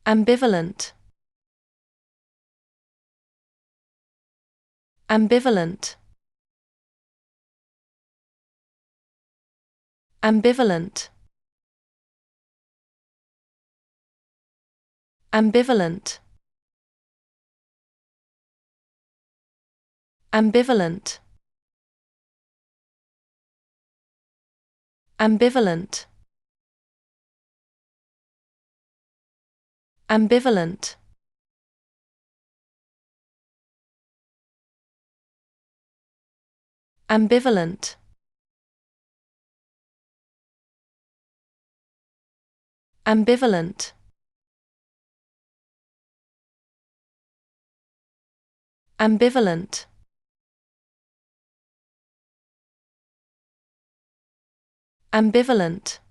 ambivalent, ambivalent, ambivalent, ambivalent, ambivalent, ambivalent, ambivalent, ambivalent, ambivalent, ambivalent, ambivalent.